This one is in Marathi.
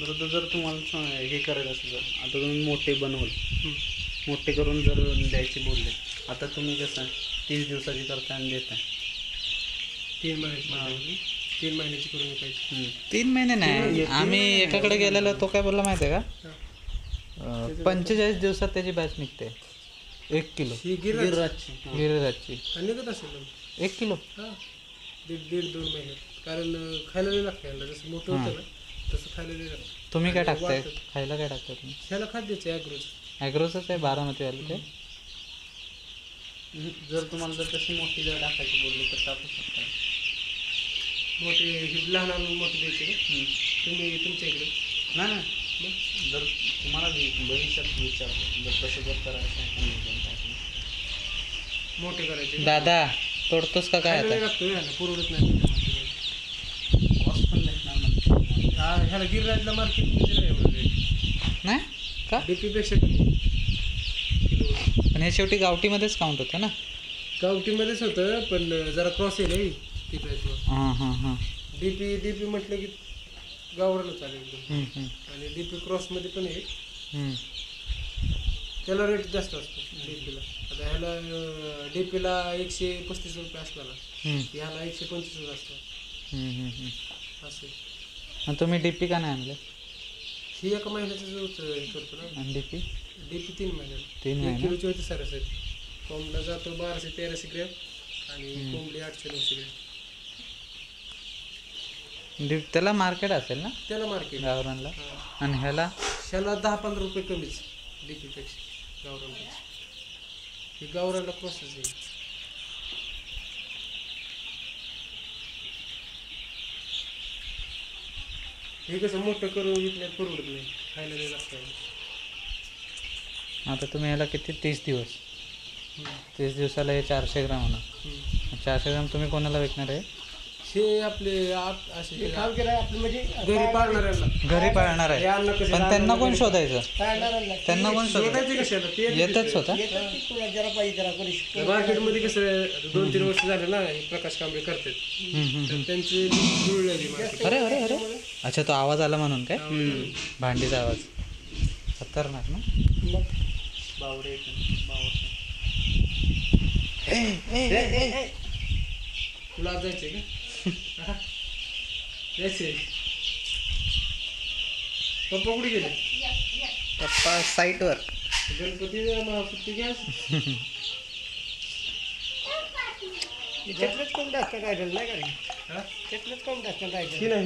बरोबर. जर तुम्हाला हे करायचं असेल तर आता तुम्ही मोठे बनवले, मोठे करून जर द्यायचे बोलले, आता तुम्ही कसं 30 दिवसाची करता आणि देताय 3 महिन्याची करून विकायची. 3 महिने नाही. आम्ही एकाकडे गेलेलो, तो काय बोलला माहिती आहे का, 45 दिवसात त्याची बॅच निघते. 1 किलो ही गिराची गिरिराजची निघत असेल 1 किलो. हां, 1.5-2 महिन्यात. कारण खायला नाही लागतं याला, जसं मोठं होतं ना तसं खायला नाही लागतं. तुम्ही काय आणि टाकताय वाटतं. खायला, काय टाकताय तुम्ही? ह्याला खाद्याचं ॲग्रोच. ॲग्रोचंच आहे, बारामतीवालं ते. जर तुम्हाला जर तशी मोठी जर टाकायची बोलली तर टाकू शकता. मोठे हे लहान आणून मोठे द्यायचे का तुम्ही तुमच्या इकडे? नाही नाही, जर तुम्हाला भविष्यात विचारतो जर तसं जर करायचं आहे तर निघून टाकू. मोठे करायचे दादा तोडतोस का काय खायला नाही आता? लागतं ह्याला, पुरवत नाही. कॉस्ट पण भेटणार नाही. ह्याला गिरिराजला मार्केट म्हणजे नाही एवढं नाही का? डीपीपेक्षा कमी किलो. पण हे शेवटी गावठीमध्येच काउंट होतं ना. गावठीमध्येच होतं, पण जरा क्रॉस येईल टिकायचं. हां हां हां. डीपी म्हटलं की गावराला चालेल एकदम. आणि डीपी क्रॉसमध्ये पण आहे, त्याला रेट जास्त असतो डीपीला. आता ह्याला डीपीला 135 रुपये असला ना, ह्याला 125 असतात असं. मग तुम्ही डीपी का नाही आणले? ही एका महिन्याचं जो करतो ना आणि डीपी डीपी 3 महिन्याला 3 1 महिने किलोची होती सरासरी. कोंबडा जातो 1200-1300 ग्रॅम आणि कोंबडी 800-900 ग्रॅम. त्याला मार्केट असेल ना त्याला मार्केट. गावरानला. आणि ह्याला ह्याला 10-15 रुपये कमीच डीपीपेक्षा गावरानपेक्षा. हे गावरानला प्रोसेस आहे. हे कसं मोठं करून विकण्यात परवडत नाही, खायला नाही लागतं. आता तुम्ही ह्याला किती 30 दिवस 30 दिवसाला हे 400 ग्राम होणार. 400 ग्राम तुम्ही कोणाला विकणार आहे? हे आपले असे म्हणजे घरी पाळणाऱ्यांना. घरी पाळणार आहे, पण त्यांना कोण शोधायचं? त्यांना कोण शोधायचं? शोधायचे कशाला ते येतच होता. मार्केटमध्ये कसं 2-3 वर्ष झाले ना हे प्रकाश कांबळे करतात, तर त्यांचे जुळलेली मार्केट. अरे अरे अरे, अच्छा तो आवाज आला म्हणून काय? भांडीचा आवाज खतरनाक ना. बावरे तुला आज जायचंय का? जायचंय. पप्पा कुठे गेले? पप्पा साईटवर. गणपती सुट्टी घ्या. त्यातलंच कोण जास्त राहिलेलं नाही का रे? त्यातलंच कोण जास्त राहिलेलं. ही नाही